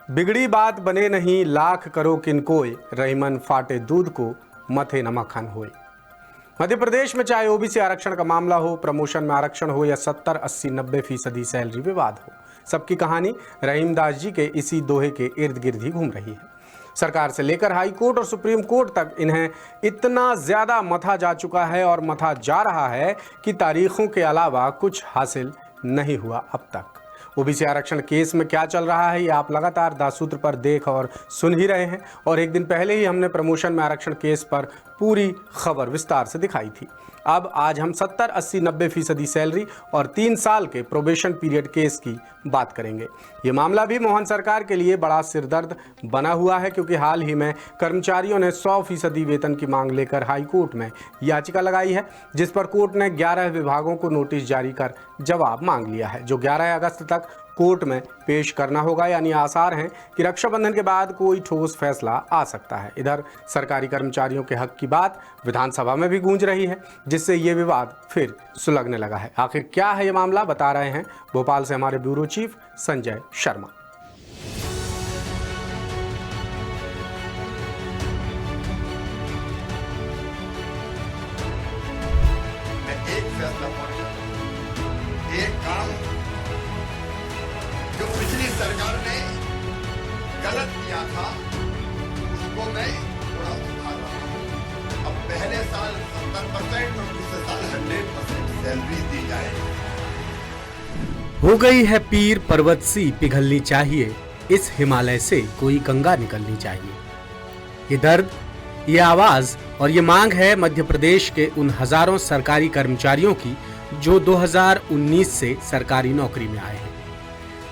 बिगड़ी बात बने नहीं लाख करो किन कोय, रहीमन फाटे दूध को मथे न मक्खन होए। मध्य प्रदेश में चाहे ओबीसी आरक्षण का मामला हो, प्रमोशन में आरक्षण हो या 70, 80, 90% सैलरी विवाद हो, सबकी कहानी रहीमदास जी के इसी दोहे के इर्द गिर्द ही घूम रही है। सरकार से लेकर हाई कोर्ट और सुप्रीम कोर्ट तक इन्हें इतना ज्यादा मथा जा चुका है और मथा जा रहा है कि तारीखों के अलावा कुछ हासिल नहीं हुआ अब तक। ओबीसी आरक्षण केस में क्या चल रहा है ये आप लगातार दासूत्र पर देख और सुन ही रहे हैं और एक दिन पहले ही हमने प्रमोशन में आरक्षण केस पर पूरी खबर विस्तार से दिखाई थी। अब आज हम 70, 80, 90% सैलरी और 3 साल के प्रोबेशन पीरियड केस की बात करेंगे। ये मामला भी मोहन सरकार के लिए बड़ा सिरदर्द बना हुआ है क्योंकि हाल ही में कर्मचारियों ने 100% वेतन की मांग लेकर हाई कोर्ट में याचिका लगाई है, जिस पर कोर्ट ने 11 विभागों को नोटिस जारी कर जवाब मांग लिया है, जो 11 अगस्त तक कोर्ट में पेश करना होगा। यानी आसार हैं कि रक्षाबंधन के बाद कोई ठोस फैसला आ सकता है। इधर सरकारी कर्मचारियों के हक की बात विधानसभा में भी गूंज रही है, जिससे ये विवाद फिर सुलगने लगा है। आखिर क्या है ये मामला, बता रहे हैं भोपाल से हमारे ब्यूरो चीफ संजय शर्मा। एक काम जो पिछली सरकार ने गलत किया था उसको मैं थोड़ा सुधार रहा हूं। अब पहले साल 70% और दूसरे साल 100% सैलरी दी जाएगी। हो गई है पीर पर्वत सी पिघलनी चाहिए, इस हिमालय से कोई गंगा निकलनी चाहिए। ये दर्द, ये आवाज और ये मांग है मध्य प्रदेश के उन हजारों सरकारी कर्मचारियों की जो 2019 से सरकारी नौकरी में आए हैं।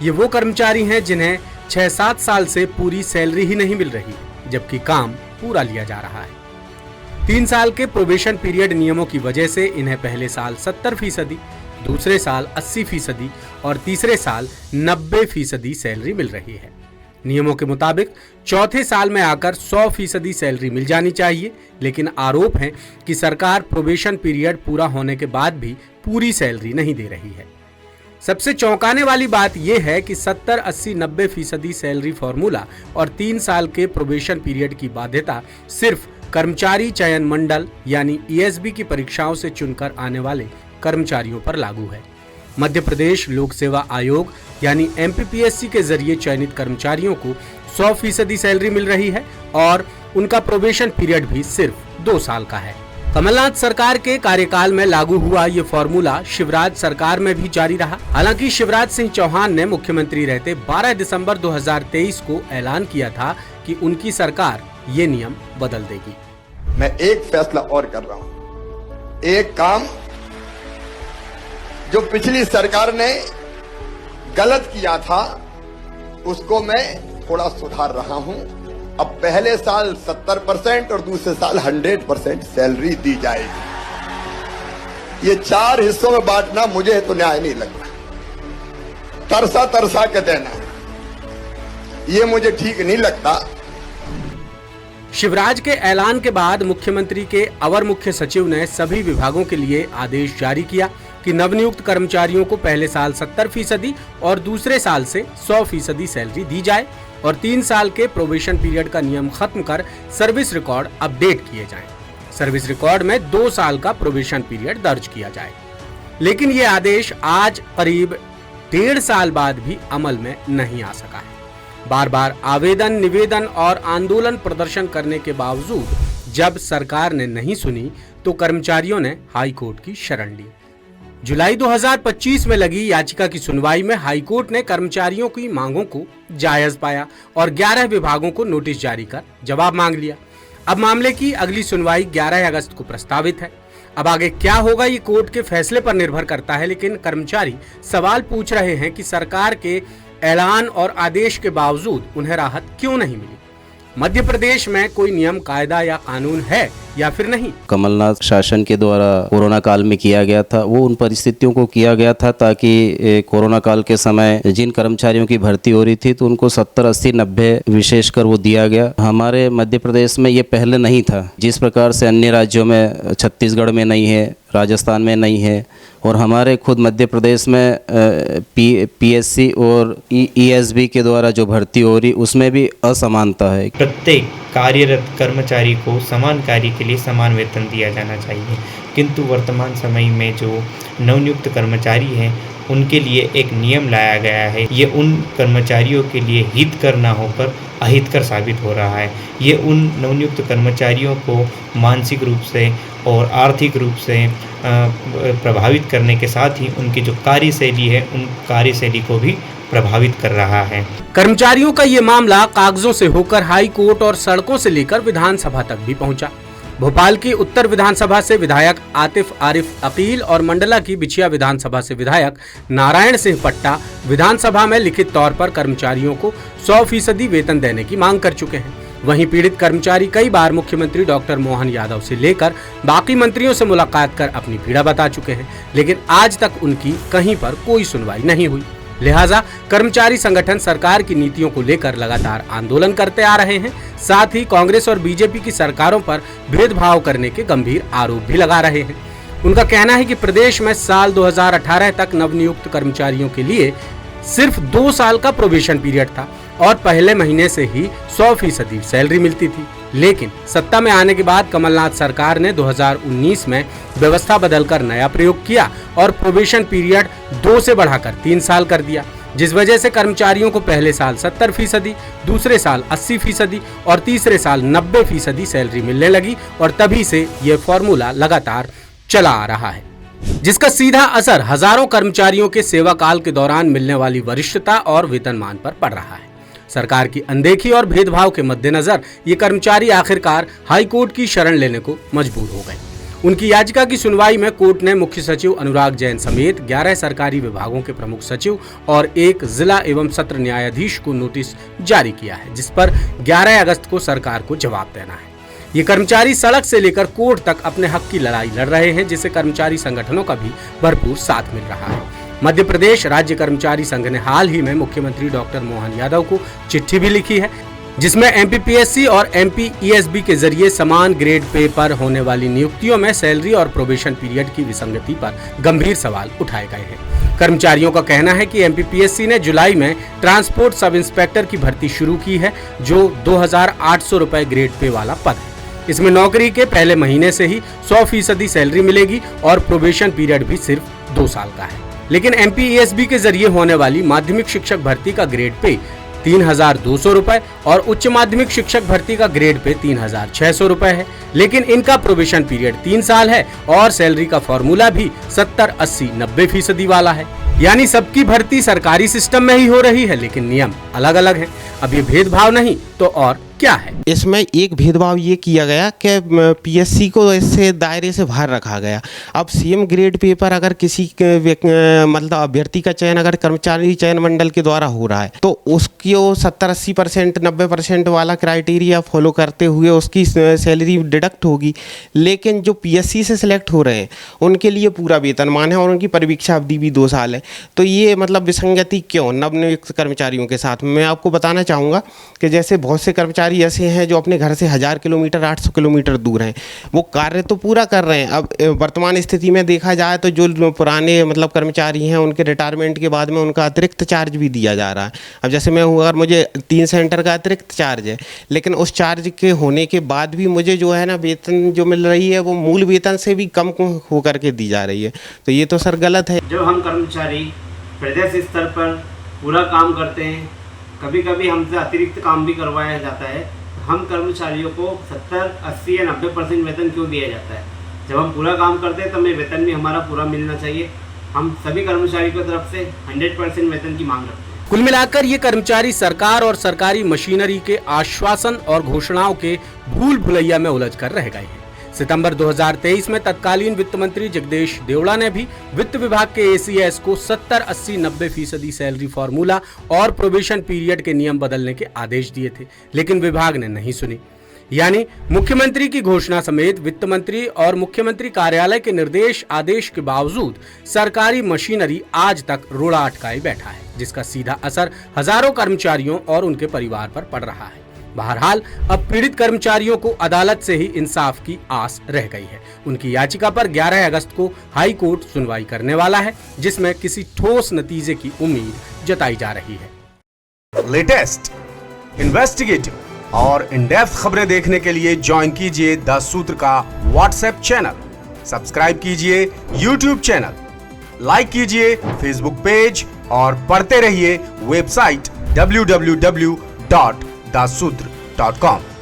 ये वो कर्मचारी हैं जिन्हें 6-7 साल से पूरी सैलरी ही नहीं मिल रही, जबकि काम पूरा लिया जा रहा है। 3 साल के प्रोबेशन पीरियड नियमों की वजह से इन्हें पहले साल 70%, दूसरे साल 80% और तीसरे साल 90% सैलरी मिल रही है। नियमों के मुताबिक चौथे साल में आकर 100% सैलरी मिल जानी चाहिए, लेकिन आरोप है कि सरकार प्रोबेशन पीरियड पूरा होने के बाद भी पूरी सैलरी नहीं दे रही है। सबसे चौंकाने वाली बात यह है कि 70, 80, 90% सैलरी फॉर्मूला और 3 साल के प्रोबेशन पीरियड की बाध्यता सिर्फ कर्मचारी चयन मंडल यानी ईएसबी की परीक्षाओं से चुनकर आने वाले कर्मचारियों पर लागू है। मध्य प्रदेश लोक सेवा आयोग यानी एमपीपीएससी के जरिए चयनित कर्मचारियों को 100% सैलरी मिल रही है और उनका प्रोबेशन पीरियड भी सिर्फ 2 साल का है। कमलनाथ सरकार के कार्यकाल में लागू हुआ ये फॉर्मूला शिवराज सरकार में भी जारी रहा। हालांकि शिवराज सिंह चौहान ने मुख्यमंत्री रहते 12 दिसंबर 2023 को ऐलान किया था कि उनकी सरकार ये नियम बदल देगी। मैं एक फैसला और कर रहा हूं। एक काम जो पिछली सरकार ने गलत किया था उसको मैं थोड़ा सुधार रहा हूं। अब पहले साल 70% और दूसरे साल 100% सैलरी दी जाएगी। ये 4 हिस्सों में बांटना मुझे तो न्याय नहीं लग रहा। तरसा तरसा के देना ये मुझे ठीक नहीं लगता। शिवराज के ऐलान के बाद मुख्यमंत्री के अवर मुख्य सचिव ने सभी विभागों के लिए आदेश जारी किया कि नवनियुक्त कर्मचारियों को पहले साल 70% और दूसरे साल से 100% सैलरी दी जाए और 3 साल के प्रोबेशन पीरियड का नियम खत्म कर सर्विस रिकॉर्ड अपडेट किए जाएं। सर्विस रिकॉर्ड में 2 साल का प्रोबेशन पीरियड दर्ज किया जाए। लेकिन ये आदेश आज करीब 1.5 साल बाद भी अमल में नहीं आ सका है। बार बार आवेदन, निवेदन और आंदोलन प्रदर्शन करने के बावजूद जब सरकार ने नहीं सुनी तो कर्मचारियों ने हाई कोर्ट की शरण ली। जुलाई 2025 में लगी याचिका की सुनवाई में हाई कोर्ट ने कर्मचारियों की मांगों को जायज पाया और 11 विभागों को नोटिस जारी कर जवाब मांग लिया। अब मामले की अगली सुनवाई 11 अगस्त को प्रस्तावित है। अब आगे क्या होगा ये कोर्ट के फैसले पर निर्भर करता है, लेकिन कर्मचारी सवाल पूछ रहे हैं कि सरकार के ऐलान और आदेश के बावजूद उन्हें राहत क्यों नहीं मिली। मध्य प्रदेश में कोई नियम, कायदा या कानून है या फिर नहीं। कमलनाथ शासन के द्वारा कोरोना काल में किया गया था, वो उन परिस्थितियों को किया गया था ताकि कोरोना काल के समय जिन कर्मचारियों की भर्ती हो रही थी तो उनको 70, 80, 90 विशेषकर वो दिया गया। हमारे मध्य प्रदेश में ये पहले नहीं था। जिस प्रकार से अन्य राज्यों में, छत्तीसगढ़ में नहीं है, राजस्थान में नहीं है, और हमारे खुद मध्य प्रदेश में पीएससी और ईएसबी के द्वारा जो भर्ती हो रही उसमें भी असमानता है। प्रत्येक कार्यरत कर्मचारी को समान कार्य के लिए समान वेतन दिया जाना चाहिए, किंतु वर्तमान समय में जो नवनियुक्त कर्मचारी हैं उनके लिए एक नियम लाया गया है। ये उन कर्मचारियों के लिए हितकर ना होकर अहितकर साबित हो रहा है। ये उन नवनियुक्त कर्मचारियों को मानसिक रूप से और आर्थिक रूप से प्रभावित करने के साथ ही उनकी जो कार्यशैली है उन कार्यशैली को भी प्रभावित कर रहा है। कर्मचारियों का ये मामला कागजों से होकर हाई कोर्ट और सड़कों से लेकर विधानसभा तक भी पहुंचा। भोपाल की उत्तर विधानसभा से विधायक आतिफ आरिफ अकील और मंडला की बिछिया विधानसभा से विधायक नारायण सिंह पट्टा विधानसभा में लिखित तौर पर कर्मचारियों को 100% वेतन देने की मांग कर चुके हैं। वहीं पीड़ित कर्मचारी कई बार मुख्यमंत्री डॉक्टर मोहन यादव से लेकर बाकी मंत्रियों से मुलाकात कर अपनी पीड़ा बता चुके हैं, लेकिन आज तक उनकी कहीं पर कोई सुनवाई नहीं हुई। लिहाजा कर्मचारी संगठन सरकार की नीतियों को लेकर लगातार आंदोलन करते आ रहे हैं। साथ ही कांग्रेस और बीजेपी की सरकारों पर भेदभाव करने के गंभीर आरोप भी लगा रहे हैं। उनका कहना है कि प्रदेश में साल 2018 तक नवनियुक्त कर्मचारियों के लिए सिर्फ 2 साल का प्रोबेशन पीरियड था और पहले महीने से ही 100% सैलरी मिलती थी। लेकिन सत्ता में आने के बाद कमलनाथ सरकार ने 2019 में व्यवस्था बदलकर नया प्रयोग किया और प्रोबेशन पीरियड 2 से बढ़ाकर 3 साल कर दिया, जिस वजह से कर्मचारियों को पहले साल 70%, दूसरे साल 80% और तीसरे साल 90% सैलरी मिलने लगी और तभी से ये फॉर्मूला लगातार चला आ रहा है, जिसका सीधा असर हजारों कर्मचारियों के सेवा काल के दौरान मिलने वाली वरिष्ठता और वेतनमान पर पड़ रहा है। सरकार की अनदेखी और भेदभाव के मद्देनजर ये कर्मचारी आखिरकार हाई कोर्ट की शरण लेने को मजबूर हो गए। उनकी याचिका की सुनवाई में कोर्ट ने मुख्य सचिव अनुराग जैन समेत 11 सरकारी विभागों के प्रमुख सचिव और 1 जिला एवं सत्र न्यायाधीश को नोटिस जारी किया है, जिस पर 11 अगस्त को सरकार को जवाब देना है। ये कर्मचारी सड़क से लेकर कोर्ट तक अपने हक की लड़ाई लड़ रहे हैं, जिसे कर्मचारी संगठनों का भी भरपूर साथ मिल रहा है। मध्य प्रदेश राज्य कर्मचारी संघ ने हाल ही में मुख्यमंत्री डॉक्टर मोहन यादव को चिट्ठी भी लिखी है, जिसमें एमपीपीएससी और एमपीईएसबी के जरिए समान ग्रेड पे पर होने वाली नियुक्तियों में सैलरी और प्रोबेशन पीरियड की विसंगति पर गंभीर सवाल उठाए गए हैं। कर्मचारियों का कहना है कि एमपीपीएससी ने जुलाई में ट्रांसपोर्ट सब इंस्पेक्टर की भर्ती शुरू की है, जो 2800 रुपए ग्रेड पे वाला पद है। इसमें नौकरी के पहले महीने से ही 100% सैलरी मिलेगी और प्रोबेशन पीरियड भी सिर्फ 2 साल का है। लेकिन एमपीईएसबी के जरिए होने वाली माध्यमिक शिक्षक भर्ती का ग्रेड पे 3200 रुपए और उच्च माध्यमिक शिक्षक भर्ती का ग्रेड पे 3600 रुपए है। लेकिन इनका प्रोबेशन पीरियड 3 साल है और सैलरी का फॉर्मूला भी 70, 80, 90% वाला है। यानी सबकी भर्ती सरकारी सिस्टम में ही हो रही है, लेकिन नियम अलग अलग है। अब ये भेदभाव नहीं तो और क्या है? इसमें एक भेदभाव ये किया गया कि पीएससी को इससे दायरे से बाहर रखा गया। अब सेम ग्रेड पेपर अगर किसी मतलब अभ्यर्थी का चयन अगर कर्मचारी चयन मंडल के द्वारा हो रहा है तो उसकी 70-80%, 90% वाला क्राइटेरिया फॉलो करते हुए उसकी सैलरी डिडक्ट होगी। लेकिन जो पीएससी से सिलेक्ट हो रहे हैं उनके लिए पूरा वेतनमान है और उनकी परिवीक्षा अवधि भी 2 साल है। तो ये मतलब विसंगति क्यों नवनियुक्त कर्मचारियों के साथ? मैं आपको बताना चाहूँगा कि जैसे बहुत से कर्मचारी ऐसे हैं जो अपने घर से 1000 किलोमीटर 800 किलोमीटर दूर हैं, वो कार्य तो पूरा कर रहे हैं। अब वर्तमान स्थिति में देखा जाए तो जो पुराने मतलब कर्मचारी हैं उनके रिटायरमेंट के बाद में उनका अतिरिक्त चार्ज भी दिया जा रहा है। अब जैसे मैं हूँ, अगर मुझे 3 सेंटर का अतिरिक्त चार्ज है, लेकिन उस चार्ज के होने के बाद भी मुझे जो है ना वेतन जो मिल रही है वो मूल वेतन से भी कम होकर के दी जा रही है। तो ये तो सर गलत है। जब हम कर्मचारी प्रदेश स्तर पर पूरा काम करते हैं, कभी कभी हमसे अतिरिक्त काम भी करवाया जाता है। हम कर्मचारियों को 70, 80 या 90% वेतन क्यों दिया जाता है? जब हम पूरा काम करते हैं तो हमें वेतन भी हमारा पूरा मिलना चाहिए। हम सभी कर्मचारियों की तरफ से 100% वेतन की मांग रखते हैं। कुल मिलाकर ये कर्मचारी सरकार और सरकारी मशीनरी के आश्वासन और घोषणाओं के भूल भुलैया में उलझ कर रह गए हैं। सितंबर 2023 में तत्कालीन वित्त मंत्री जगदीश देवड़ा ने भी वित्त विभाग के एसीएस को 70, 80, 90% सैलरी फॉर्मूला और प्रोबेशन पीरियड के नियम बदलने के आदेश दिए थे, लेकिन विभाग ने नहीं सुनी। यानी मुख्यमंत्री की घोषणा समेत वित्त मंत्री और मुख्यमंत्री कार्यालय के निर्देश आदेश के बावजूद सरकारी मशीनरी आज तक रोड़ा अटकाए बैठा है, जिसका सीधा असर हजारों कर्मचारियों और उनके परिवार पर पड़ रहा है। बहरहाल अब पीड़ित कर्मचारियों को अदालत से ही इंसाफ की आस रह गई है। उनकी याचिका पर 11 अगस्त को हाई कोर्ट सुनवाई करने वाला है, जिसमें किसी ठोस नतीजे की उम्मीद जताई जा रही है। लेटेस्ट, इन्वेस्टिगेटिव और इन डेप्थ खबरें देखने के लिए ज्वाइन कीजिए द सूत्र का व्हाट्सएप चैनल, सब्सक्राइब कीजिए यूट्यूब चैनल, लाइक कीजिए फेसबुक पेज और पढ़ते रहिए वेबसाइट www.dasudr.com।